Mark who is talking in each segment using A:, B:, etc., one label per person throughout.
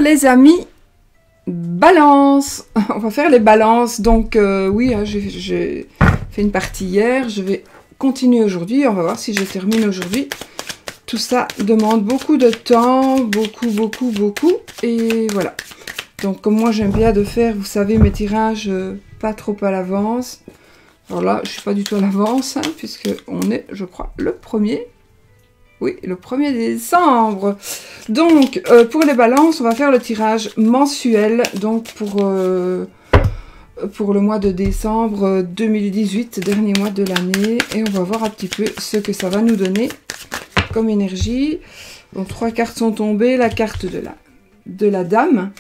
A: les amis, balance. On va faire les balances. Donc oui, hein, j'ai fait une partie hier. Je vais continuer aujourd'hui. On va voir si je termine aujourd'hui. Tout ça demande beaucoup de temps. Beaucoup. Et voilà. Donc comme moi j'aime bien de faire, vous savez, mes tirages pas trop à l'avance. Alors là, je suis pas du tout à l'avance, hein, puisque on est, je crois, le 1er. Oui, le 1er décembre. Donc, pour les balances, on va faire le tirage mensuel. Donc, pour le mois de décembre 2018, dernier mois de l'année. Et on va voir un petit peu ce que ça va nous donner comme énergie. Donc, 3 cartes sont tombées. La carte de la dame,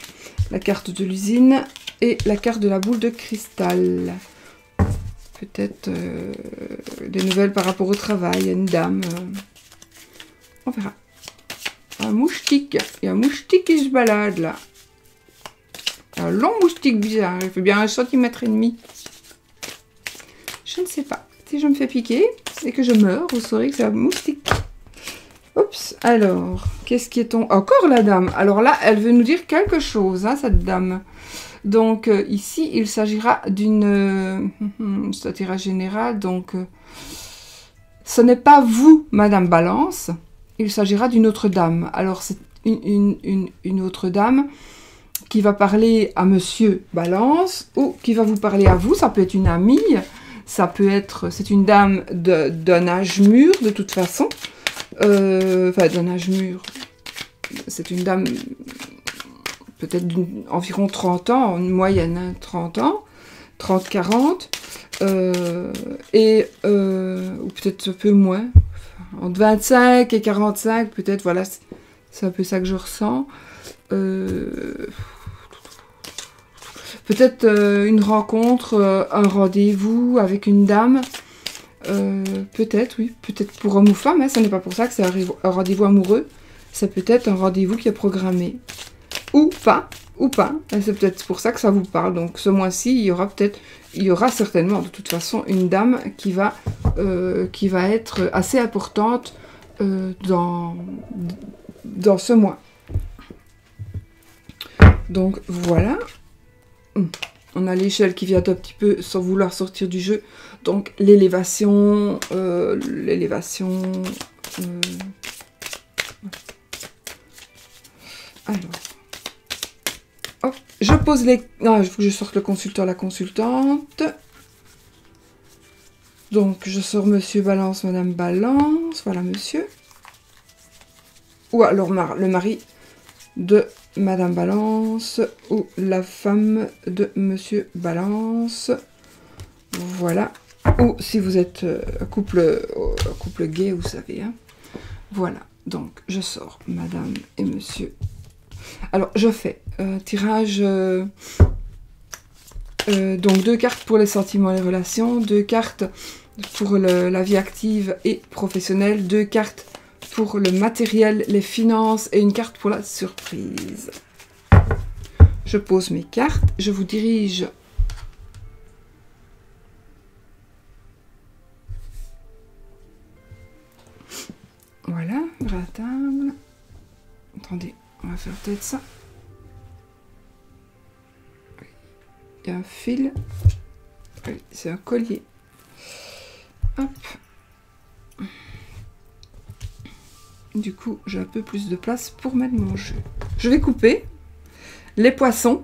A: la carte de l'usine et la carte de la boule de cristal. Peut-être des nouvelles par rapport au travail, une dame. On verra. Un moustique. Il y a un moustique qui se balade là. Un long moustique bizarre. Il fait bien 1,5 cm. Je ne sais pas. Si je me fais piquer et que je meurs, vous saurez que c'est un moustique. Oups. Alors, qu'est-ce qui est tombé? Encore la dame. Alors là, elle veut nous dire quelque chose, hein, cette dame. Donc ici, il s'agira d'une... c'est un tirage général, donc ce n'est pas vous, Madame Balance, il s'agira d'une autre dame. Alors c'est une autre dame qui va parler à Monsieur Balance ou qui va vous parler à vous. Ça peut être une amie, ça peut être... C'est une dame d'un âge mûr de toute façon. Enfin, d'un âge mûr. C'est une dame... peut-être environ 30 ans, une moyenne, hein, 30 ans, 30-40, ou peut-être un peu moins, entre 25 et 45, peut-être, voilà, c'est un peu ça que je ressens. Peut-être une rencontre, un rendez-vous avec une dame, peut-être, oui, peut-être pour homme ou femme, hein, ce n'est pas pour ça que c'est un rendez-vous amoureux, c'est peut-être un rendez-vous qui est programmé. Ou pas. C'est peut-être pour ça que ça vous parle. Donc ce mois-ci, il y aura certainement de toute façon une dame qui va être assez importante dans ce mois. Donc voilà. On a l'échelle qui vient un petit peu sans vouloir sortir du jeu. Donc l'élévation, alors. Je pose les... Non, il faut que je sorte le consultant, la consultante. Donc, je sors Monsieur Balance, Madame Balance. Voilà, Monsieur. Ou alors le mari de Madame Balance. Ou la femme de Monsieur Balance. Voilà. Ou si vous êtes un couple gay, vous savez. Hein. Voilà. Donc, je sors Madame et Monsieur. Alors, je fais tirage, donc 2 cartes pour les sentiments et les relations, 2 cartes pour la vie active et professionnelle, 2 cartes pour le matériel, les finances et une carte pour la surprise. Je pose mes cartes, je vous dirige voilà, vers la table. Attendez. On va faire peut-être ça. Il y a un fil. Oui, c'est un collier. Hop. Du coup, j'ai un peu plus de place pour mettre mon jeu. Je vais couper les poissons.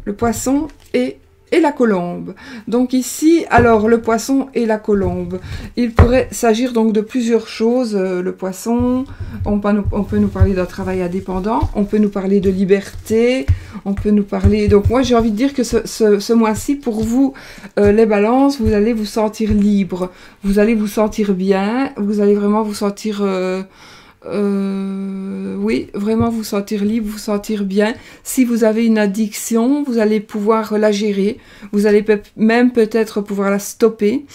A: Le poisson et la colombe. Donc ici, alors le poisson et la colombe. Il pourrait s'agir donc de plusieurs choses. Le poisson, on peut nous parler d'un travail indépendant, on peut nous parler de liberté, on peut nous parler... Donc moi j'ai envie de dire que ce mois-ci, pour vous, les balances, vous allez vous sentir libre, vous allez vous sentir bien, vous allez vraiment vous sentir... oui, vraiment vous sentir libre, vous sentir bien. Si vous avez une addiction, vous allez pouvoir la gérer. Vous allez même peut-être pouvoir la stopper.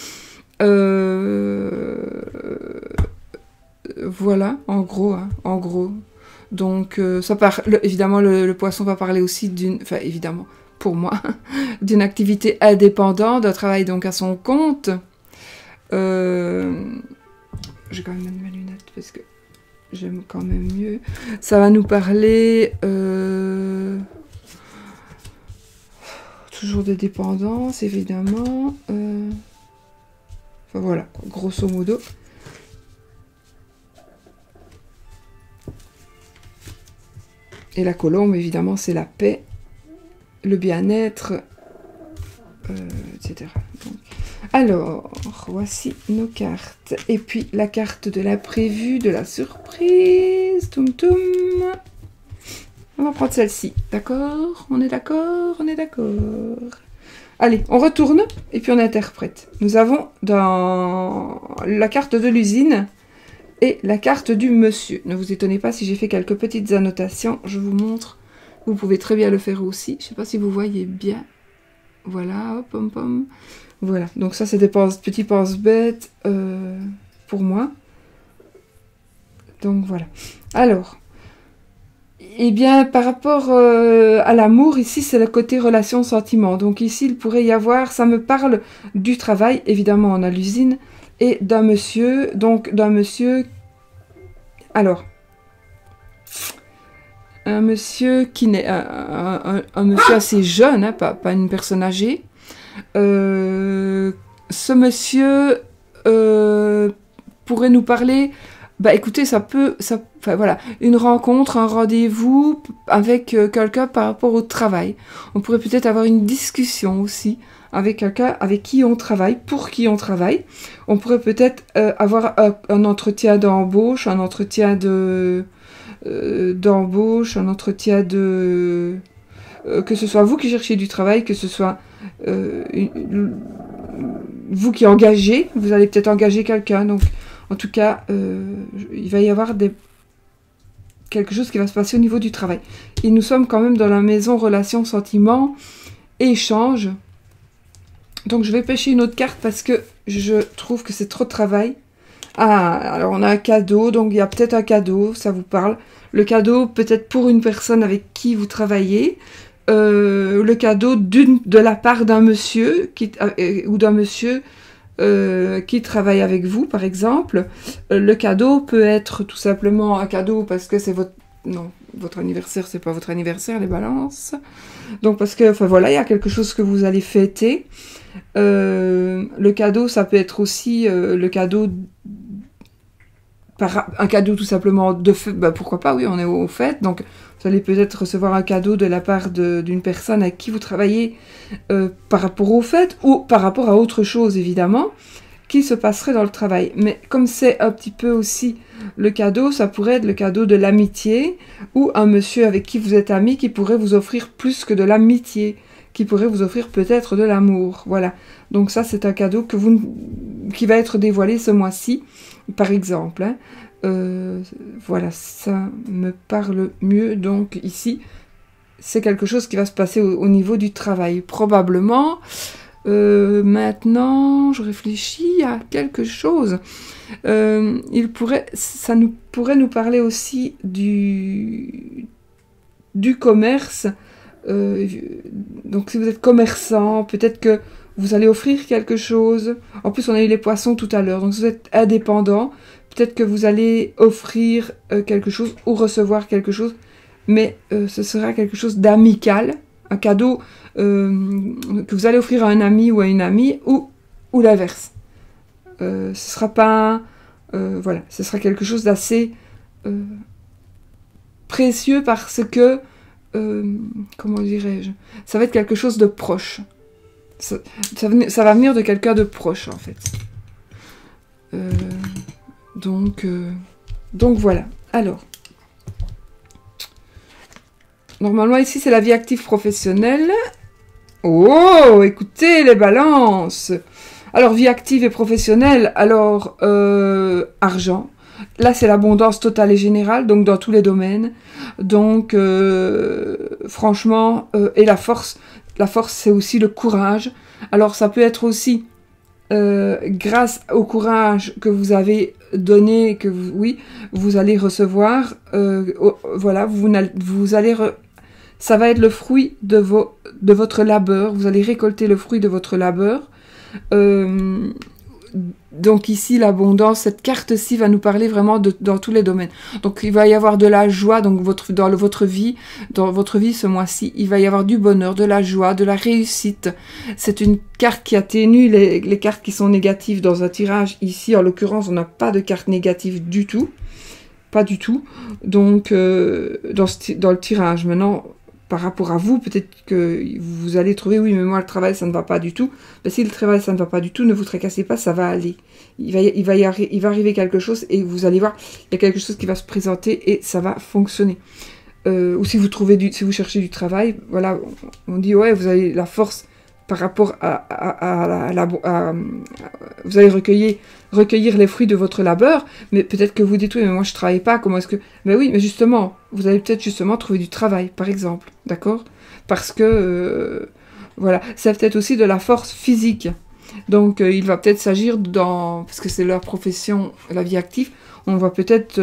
A: Voilà, en gros, hein, en gros. Donc, évidemment, le poisson va parler aussi d'une... Enfin, évidemment, pour moi, d'une activité indépendante, d'un travail donc à son compte. Je vais quand même mettre mes lunettes parce que... j'aime quand même mieux. Ça va nous parler toujours des dépendances, évidemment. Enfin voilà, grosso modo. Et la colombe, évidemment, c'est la paix, le bien-être, etc. Donc, alors, voici nos cartes. Et puis, la carte de l'imprévu, de la surprise. Toum toum. On va prendre celle-ci. D'accord? On est d'accord? On est d'accord. Allez, on retourne et puis on interprète. Nous avons dans la carte de l'usine et la carte du monsieur. Ne vous étonnez pas si j'ai fait quelques petites annotations. Je vous montre. Vous pouvez très bien le faire aussi. Je ne sais pas si vous voyez bien. Voilà, hop, pom pom. Voilà, donc ça c'est des petits pense-bêtes pour moi. Donc voilà. Alors, eh bien, par rapport à l'amour, ici c'est le côté relation-sentiment. Donc ici il pourrait y avoir, ça me parle du travail, évidemment on a l'usine, et d'un monsieur, donc d'un monsieur, alors, un monsieur qui n'est, un monsieur assez jeune, hein, pas une personne âgée. Ce monsieur pourrait nous parler, bah écoutez, enfin voilà, une rencontre, un rendez-vous avec quelqu'un par rapport au travail. On pourrait peut-être avoir une discussion aussi avec quelqu'un avec qui on travaille, pour qui on travaille. On pourrait peut-être avoir un entretien d'embauche, un entretien d'embauche, un entretien de... que ce soit vous qui cherchez du travail, que ce soit vous qui engagez, vous allez peut-être engager quelqu'un. Donc, en tout cas, il va y avoir quelque chose qui va se passer au niveau du travail. Et nous sommes quand même dans la maison relations, sentiments, échanges. Donc, je vais pêcher une autre carte parce que je trouve que c'est trop de travail. Ah, alors on a un cadeau, donc il y a peut-être un cadeau, ça vous parle. Le cadeau peut-être pour une personne avec qui vous travaillez. Le cadeau de la part d'un monsieur ou d'un monsieur qui travaille avec vous, par exemple. Le cadeau peut être tout simplement un cadeau parce que c'est votre... Non, votre anniversaire, c'est pas votre anniversaire, les balances. Donc parce que, enfin voilà, il y a quelque chose que vous allez fêter. Le cadeau, ça peut être aussi le cadeau... un cadeau tout simplement de fête, bah pourquoi pas, oui, on est aux fêtes, donc vous allez peut-être recevoir un cadeau de la part d'une personne avec qui vous travaillez par rapport aux fêtes ou par rapport à autre chose, évidemment, qui se passerait dans le travail. Mais comme c'est un petit peu aussi le cadeau, ça pourrait être le cadeau de l'amitié ou un monsieur avec qui vous êtes ami qui pourrait vous offrir plus que de l'amitié, qui pourrait vous offrir peut-être de l'amour. Voilà. Donc ça, c'est un cadeau qui va être dévoilé ce mois-ci, par exemple. Hein. Voilà, ça me parle mieux. Donc ici, c'est quelque chose qui va se passer au niveau du travail. Probablement, maintenant, je réfléchis à quelque chose. Ça pourrait nous parler aussi du commerce. Donc si vous êtes commerçant, peut-être que vous allez offrir quelque chose. En plus, on a eu les poissons tout à l'heure. Donc si vous êtes indépendant, peut-être que vous allez offrir quelque chose ou recevoir quelque chose. Mais ce sera quelque chose d'amical. Un cadeau que vous allez offrir à un ami ou à une amie ou l'inverse. Ce sera pas... voilà, ce sera quelque chose d'assez précieux parce que... comment dirais-je, ça va être quelque chose de proche. Ça va venir de quelqu'un de proche, en fait. Donc voilà. Alors, normalement, ici, c'est la vie active professionnelle. Oh, écoutez, les balances. Alors, vie active et professionnelle. Alors, argent. Là, c'est l'abondance totale et générale, donc dans tous les domaines. Donc, franchement, et la force. La force, c'est aussi le courage. Alors, ça peut être aussi grâce au courage que vous avez donné, que vous allez recevoir. Voilà, vous allez... ça va être le fruit de votre labeur. Vous allez récolter le fruit de votre labeur. Donc ici, l'abondance, cette carte-ci va nous parler vraiment dans tous les domaines. Donc il va y avoir de la joie donc dans votre vie ce mois-ci. Il va y avoir du bonheur, de la joie, de la réussite. C'est une carte qui atténue les cartes qui sont négatives dans un tirage. Ici, en l'occurrence, on n'a pas de carte négative du tout. Pas du tout. Donc, dans le tirage, maintenant... Par rapport à vous, peut-être que vous allez trouver, oui, mais moi, le travail, ça ne va pas du tout. Ben, si le travail, ça ne va pas du tout, ne vous tracassez pas, ça va aller. Il va arriver quelque chose et vous allez voir, il y a quelque chose qui va se présenter et ça va fonctionner. Ou si vous cherchez du travail, voilà, on dit, ouais, vous avez la force par rapport vous allez recueillir les fruits de votre labeur, mais peut-être que vous dites, oui, mais moi je travaille pas, comment est-ce que... Mais oui, mais justement, vous allez peut-être justement trouver du travail, par exemple, d'accord? Parce que, voilà, c'est peut-être aussi de la force physique. Donc, il va peut-être s'agir parce que c'est leur profession, la vie active, on va peut-être,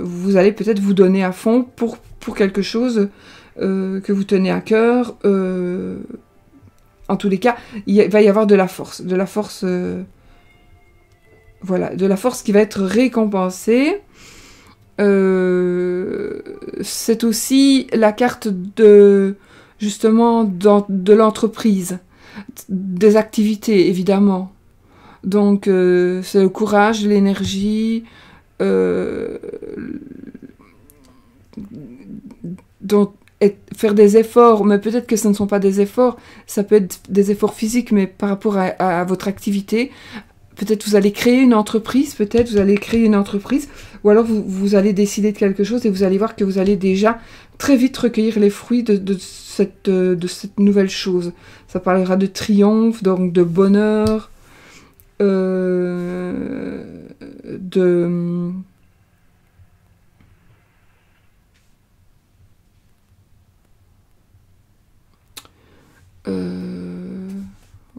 A: vous allez peut-être vous donner à fond pour quelque chose que vous tenez à cœur, en tous les cas, il va y avoir de la force, voilà, de la force qui va être récompensée. C'est aussi la carte justement, de l'entreprise, des activités, évidemment. Donc, c'est le courage, l'énergie, faire des efforts, mais peut-être que ce ne sont pas des efforts, ça peut être des efforts physiques, mais par rapport à votre activité, peut-être vous allez créer une entreprise, ou alors vous allez décider de quelque chose et vous allez voir que vous allez déjà très vite recueillir les fruits de cette nouvelle chose. Ça parlera de triomphe, donc de bonheur,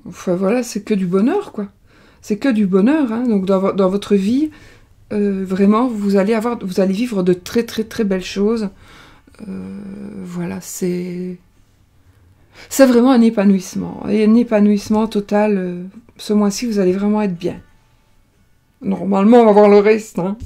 A: enfin voilà, c'est que du bonheur, quoi. C'est que du bonheur, hein. Donc dans votre vie, vraiment, vous allez vivre de très très très belles choses. Voilà, c'est vraiment un épanouissement total. Ce mois-ci, vous allez vraiment être bien. Normalement, on va voir le reste, hein.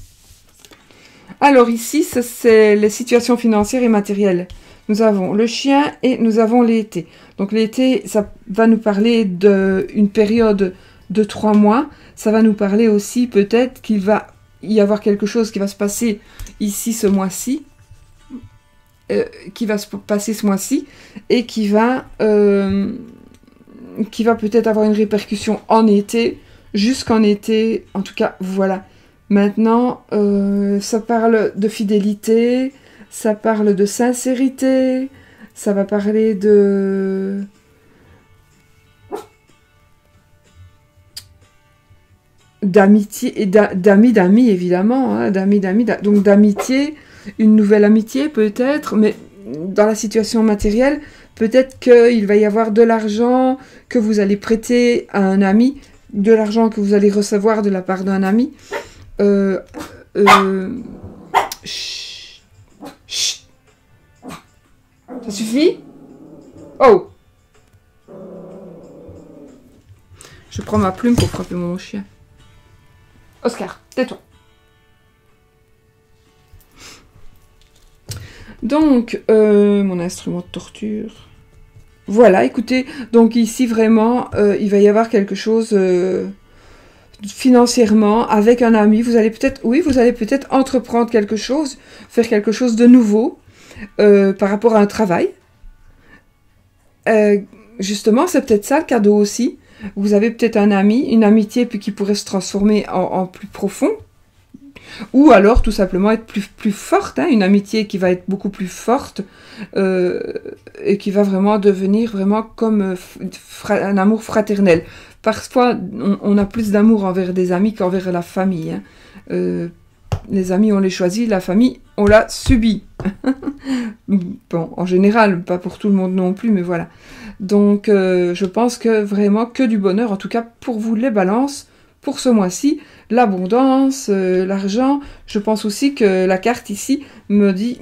A: Alors ici, c'est les situations financières et matérielles. Nous avons le chien et nous avons l'été. Donc l'été, ça va nous parler d'une période de 3 mois. Ça va nous parler aussi peut-être qu'il va y avoir quelque chose qui va se passer ici ce mois-ci. Qui va se passer ce mois-ci et qui va peut-être avoir une répercussion en été, jusqu'en été. En tout cas, voilà. Maintenant, ça parle de fidélité, ça parle de sincérité, ça va parler d'amitié, et d'amis évidemment, hein, donc d'amitié, une nouvelle amitié peut-être, mais dans la situation matérielle, peut-être qu'il va y avoir de l'argent que vous allez prêter à un ami, de l'argent que vous allez recevoir de la part d'un ami. Chut. Chut. Ça suffit? Oh! Je prends ma plume pour frapper mon chien. Oscar, tais-toi. Donc, mon instrument de torture. Voilà, écoutez, donc ici vraiment, il va y avoir quelque chose financièrement avec un ami. Vous allez peut-être entreprendre quelque chose, faire quelque chose de nouveau par rapport à un travail. Justement, c'est peut-être ça le cadeau aussi. Vous avez peut-être un ami, une amitié puis qui pourrait se transformer en plus profond. Ou alors tout simplement être plus forte, hein, une amitié qui va être beaucoup plus forte et qui va vraiment devenir vraiment comme un amour fraternel. Parfois, on a plus d'amour envers des amis qu'envers la famille. Hein. Les amis, on les choisit, la famille, on l'a subie. Bon, en général, pas pour tout le monde non plus, mais voilà. Donc, je pense que vraiment que du bonheur, en tout cas pour vous les balances, pour ce mois-ci, l'abondance, l'argent. Je pense aussi que la carte ici me dit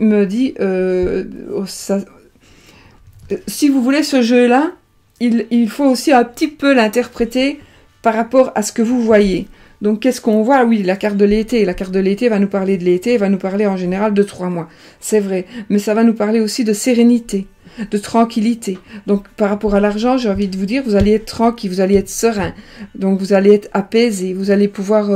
A: si vous voulez ce jeu-là, il faut aussi un petit peu l'interpréter par rapport à ce que vous voyez. Donc, qu'est-ce qu'on voit? Oui, la carte de l'été. La carte de l'été va nous parler de l'été, va nous parler en général de 3 mois. C'est vrai. Mais ça va nous parler aussi de sérénité, de tranquillité. Donc, par rapport à l'argent, j'ai envie de vous dire, vous allez être tranquille, vous allez être serein. Donc, vous allez être apaisé, vous allez pouvoir...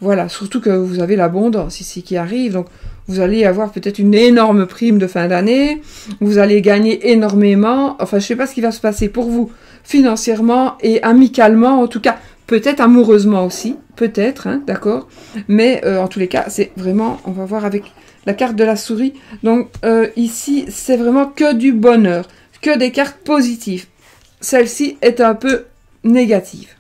A: voilà, surtout que vous avez l'abondance ici qui arrive. Donc, vous allez avoir peut-être une énorme prime de fin d'année. Vous allez gagner énormément. Enfin, je sais pas ce qui va se passer pour vous financièrement et amicalement, en tout cas... Peut-être amoureusement aussi, peut-être, hein, d'accord. Mais en tous les cas, c'est vraiment, on va voir avec la carte de la souris. Donc ici, c'est vraiment que du bonheur, que des cartes positives. Celle-ci est un peu négative.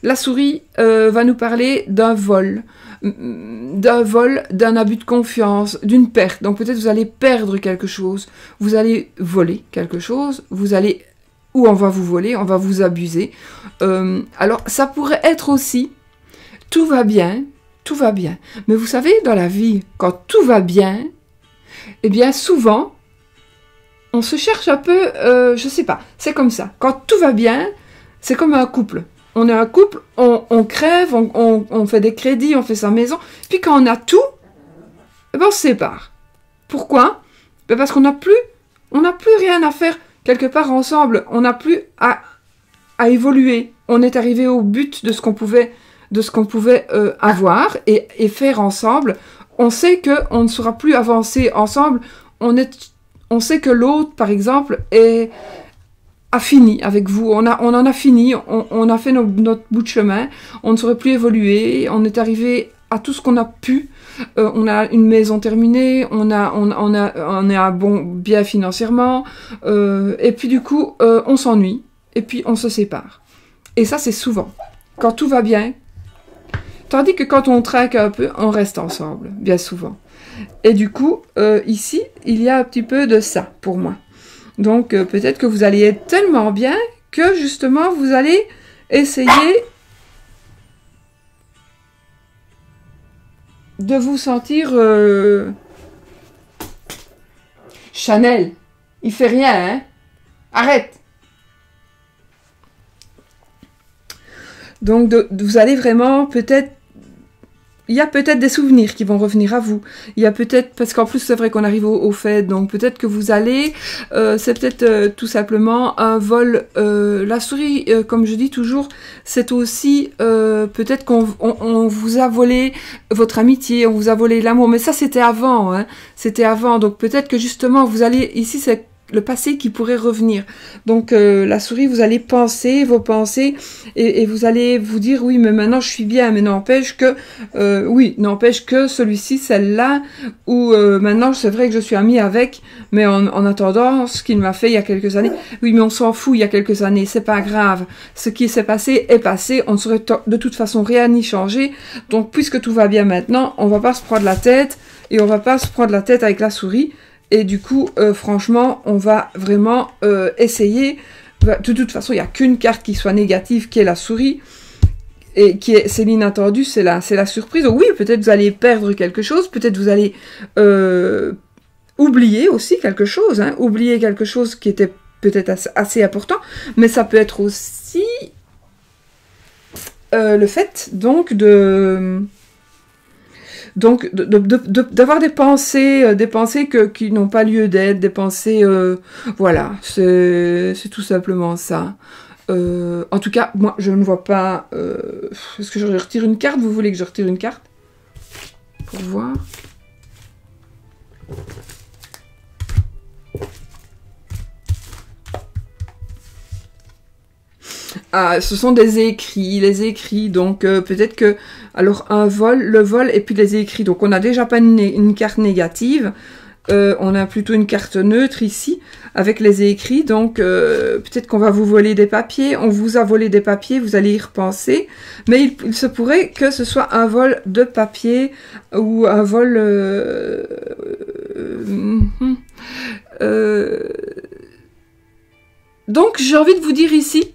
A: La souris va nous parler d'un vol, d'un abus de confiance, d'une perte. Donc peut-être vous allez perdre quelque chose, vous allez voler quelque chose, vous allez... ou on va vous voler, on va vous abuser. Alors, ça pourrait être aussi, tout va bien. Mais vous savez, dans la vie, quand tout va bien, eh bien, souvent, on se cherche un peu, je sais pas, c'est comme ça. Quand tout va bien, c'est comme un couple. On est un couple, on crève, on fait des crédits, on fait sa maison. Puis quand on a tout, eh ben, on se sépare. Pourquoi? Ben parce qu'on n'a plus rien à faire quelque part ensemble, on n'a plus à évoluer. On est arrivé au but de ce qu'on pouvait avoir et faire ensemble. On sait qu'on ne saura plus avancer ensemble. On sait que l'autre, par exemple, a fini avec vous. On en a fini. On a fait notre bout de chemin. On ne saurait plus évoluer. On est arrivé à tout ce qu'on a pu. On a une maison terminée, on est à bien financièrement, et puis du coup, on s'ennuie, et puis on se sépare. Et ça, c'est souvent, quand tout va bien, tandis que quand on trinque un peu, on reste ensemble, bien souvent. Et du coup, ici, il y a un petit peu de ça, pour moi. Donc, peut-être que vous allez être tellement bien, que justement, vous allez essayer... de vous sentir Chanel, il fait rien, hein? Arrête. Donc vous allez vraiment peut-être, il y a peut-être des souvenirs qui vont revenir à vous. Il y a peut-être, parce qu'en plus c'est vrai qu'on arrive au fait, donc peut-être que vous allez, c'est peut-être tout simplement un vol. La souris, comme je dis toujours, c'est aussi peut-être qu'on vous a volé votre amitié, on vous a volé l'amour, mais ça c'était avant, hein, c'était avant. Donc peut-être que justement vous allez, ici c'est le passé qui pourrait revenir. Donc la souris, vous allez penser vos pensées et vous allez vous dire oui, mais maintenant je suis bien, mais n'empêche que n'empêche que celui-ci, celle-là, ou maintenant c'est vrai que je suis amie avec, mais en attendant ce qu'il m'a fait il y a quelques années, oui, mais on s'en fout, il y a quelques années, c'est pas grave. Ce qui s'est passé est passé, on ne saurait de toute façon rien y changer. Donc puisque tout va bien maintenant, on va pas se prendre la tête et on va pas se prendre la tête avec la souris. Et du coup, franchement, on va vraiment essayer. De toute façon, il n'y a qu'une carte qui soit négative, qui est la souris. Et c'est l'inattendu, c'est la surprise. Donc, oui, peut-être vous allez perdre quelque chose. Peut-être vous allez oublier aussi quelque chose. Hein, oublier quelque chose qui était peut-être assez important. Mais ça peut être aussi le fait, donc, d'avoir des pensées qui n'ont pas lieu d'être, des pensées, voilà, c'est tout simplement ça. En tout cas, moi, je ne vois pas... Est-ce que je retire une carte? Vous voulez que je retire une carte? Pour voir. Ah, ce sont des écrits, les écrits, donc peut-être que, alors le vol et puis les écrits, donc on n'a déjà pas une carte négative, on a plutôt une carte neutre ici, avec les écrits, donc peut-être qu'on va vous voler des papiers, on vous a volé des papiers, vous allez y repenser, mais il se pourrait que ce soit un vol de papier, ou un vol... donc j'ai envie de vous dire ici,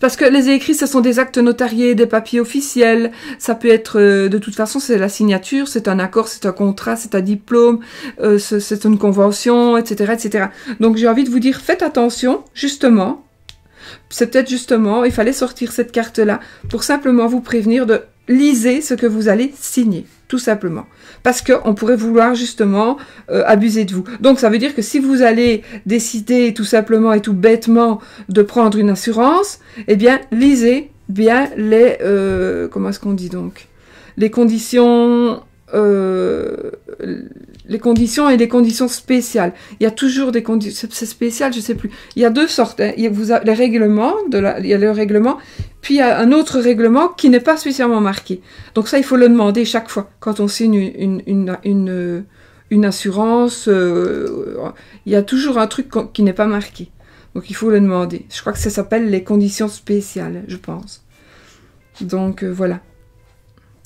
A: parce que les écrits, ce sont des actes notariés, des papiers officiels. Ça peut être, de toute façon, c'est la signature, c'est un accord, c'est un contrat, c'est un diplôme, c'est une convention, etc., etc. Donc, j'ai envie de vous dire, faites attention, justement, c'est peut-être justement, il fallait sortir cette carte-là pour simplement vous prévenir de liser ce que vous allez signer, tout simplement. Parce qu'on pourrait vouloir justement abuser de vous. Donc ça veut dire que si vous allez décider tout simplement et tout bêtement de prendre une assurance, eh bien, lisez bien les... comment est-ce qu'on dit donc? Les conditions et les conditions spéciales. Il y a toujours des conditions... C'est spécial, je sais plus. Il y a deux sortes. Hein. Il y a les règlements, il y a le règlement, puis il y a un autre règlement qui n'est pas spécialement marqué. Donc ça, il faut le demander chaque fois. Quand on signe une assurance, il y a toujours un truc qui n'est pas marqué. Donc il faut le demander. Je crois que ça s'appelle les conditions spéciales, je pense. Donc voilà.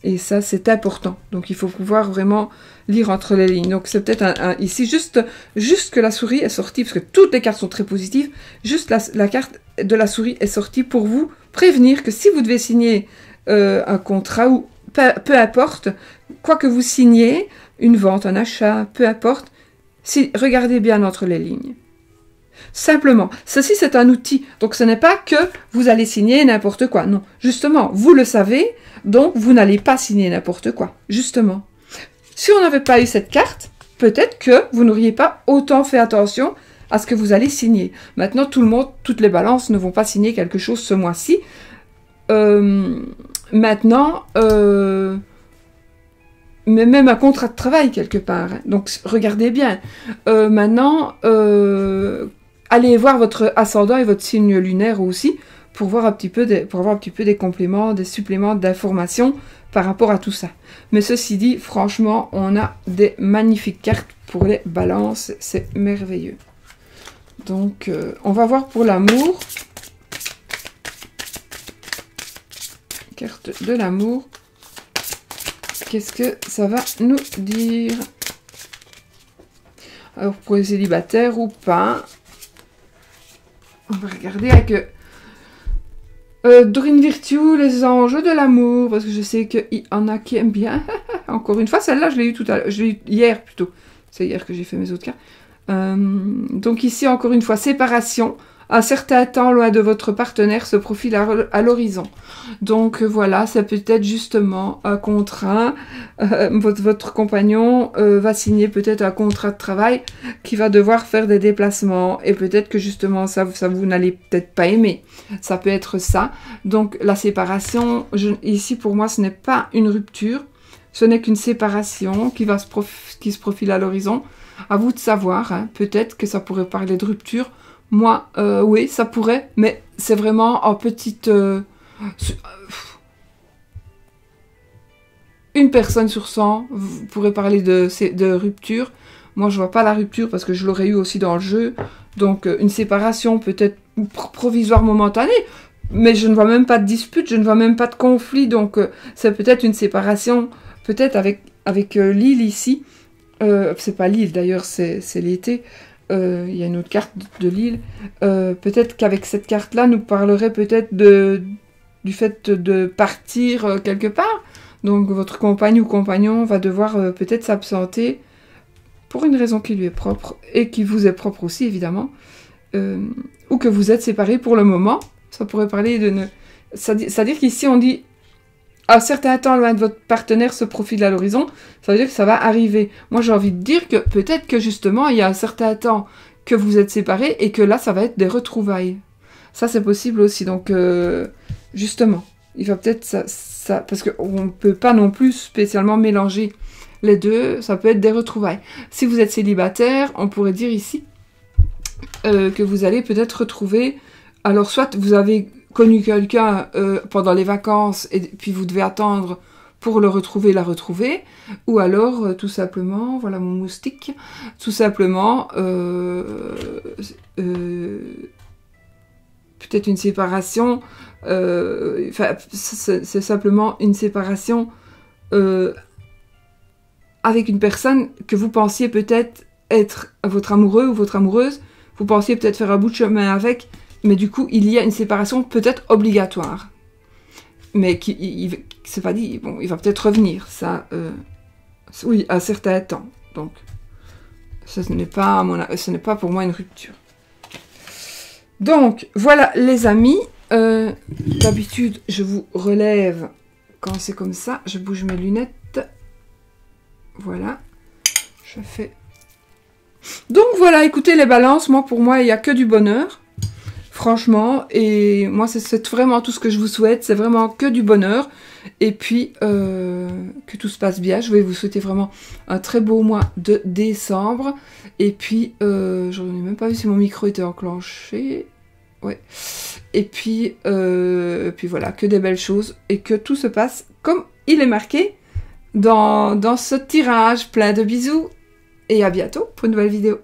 A: Et ça, c'est important. Donc il faut pouvoir vraiment lire entre les lignes. Donc c'est peut-être ici, juste que la souris est sortie, parce que toutes les cartes sont très positives, juste la carte de la souris est sortie pour vous prévenir que si vous devez signer un contrat, ou peu importe, quoi que vous signiez, une vente, un achat, peu importe, regardez bien entre les lignes. Simplement, ceci c'est un outil, donc ce n'est pas que vous allez signer n'importe quoi, non, justement, vous le savez, donc vous n'allez pas signer n'importe quoi, justement. Si on n'avait pas eu cette carte, peut-être que vous n'auriez pas autant fait attention à ce que vous allez signer. Maintenant, toutes les balances ne vont pas signer quelque chose ce mois-ci. Maintenant, mais même un contrat de travail quelque part, hein. Donc regardez bien. Maintenant, allez voir votre ascendant et votre signe lunaire aussi pour avoir un petit peu des compléments, des suppléments d'informations par rapport à tout ça. Mais ceci dit, franchement, on a des magnifiques cartes pour les balances, c'est merveilleux. Donc, on va voir pour l'amour. Carte de l'amour. Qu'est-ce que ça va nous dire? Alors, pour les célibataires ou pas, on va regarder avec Dorine Virtue, les enjeux de l'amour, parce que je sais qu'il y en a qui aiment bien. Encore une fois, celle-là, je l'ai eu tout à l'heure, je l'ai eu hier plutôt. C'est hier que j'ai fait mes autres cartes. Donc ici, encore une fois, séparation. Un certain temps loin de votre partenaire se profile à l'horizon. Donc voilà, ça peut être justement un contrat. Votre compagnon va signer peut-être un contrat de travail qui va devoir faire des déplacements. Et peut-être que justement ça vous n'allez peut-être pas aimer. Ça peut être ça. Donc la séparation, ici pour moi ce n'est pas une rupture. Ce n'est qu'une séparation qui se profile à l'horizon. À vous de savoir, hein. Peut-être que ça pourrait parler de rupture. Moi, oui, ça pourrait, mais c'est vraiment en petite... une personne sur 100 pourrait parler de rupture. Moi, je vois pas la rupture parce que je l'aurais eu aussi dans le jeu. Donc, une séparation peut-être provisoire, momentanée, mais je ne vois même pas de dispute, je ne vois même pas de conflit. Donc, c'est peut-être une séparation, peut-être avec l'île ici. C'est pas l'île d'ailleurs, c'est l'été. Il y a une autre carte de l'île. Peut-être qu'avec cette carte-là, nous parlerait peut-être du fait de partir quelque part. Donc votre compagne ou compagnon va devoir peut-être s'absenter pour une raison qui lui est propre et qui vous est propre aussi, évidemment. Ou que vous êtes séparés pour le moment. Ça pourrait parler de... C'est-à-dire qu'ici, on dit... un certain temps loin de votre partenaire se profile à l'horizon, ça veut dire que ça va arriver. Moi, j'ai envie de dire que peut-être que justement, il y a un certain temps que vous êtes séparés et que là, ça va être des retrouvailles. Ça, c'est possible aussi. Donc, justement, il va peut-être ça parce qu'on ne peut pas non plus spécialement mélanger les deux. Ça peut être des retrouvailles. Si vous êtes célibataire, on pourrait dire ici que vous allez peut-être retrouver... Alors, soit vous avez... connu quelqu'un pendant les vacances et puis vous devez attendre pour la retrouver, ou alors tout simplement, voilà mon moustique, tout simplement peut-être une séparation, c'est simplement une séparation avec une personne que vous pensiez peut-être être votre amoureux ou votre amoureuse, vous pensiez peut-être faire un bout de chemin avec, mais du coup, il y a une séparation peut-être obligatoire. Mais c'est pas dit, bon, il va peut-être revenir, ça, oui, à un certain temps. Donc, ce n'est pas pour moi une rupture. Donc, voilà les amis. D'habitude, je vous relève quand c'est comme ça. Je bouge mes lunettes. Voilà. Je fais... Donc voilà, écoutez les balances. Moi, pour moi, il n'y a que du bonheur. Franchement. Et moi, c'est vraiment tout ce que je vous souhaite. C'est vraiment que du bonheur. Et puis, que tout se passe bien. Je vais vous souhaiter vraiment un très beau mois de décembre. Et puis, je n'ai même pas vu si mon micro était enclenché. Ouais. Et puis voilà, que des belles choses. Et que tout se passe comme il est marqué dans ce tirage. Plein de bisous. Et à bientôt pour une nouvelle vidéo.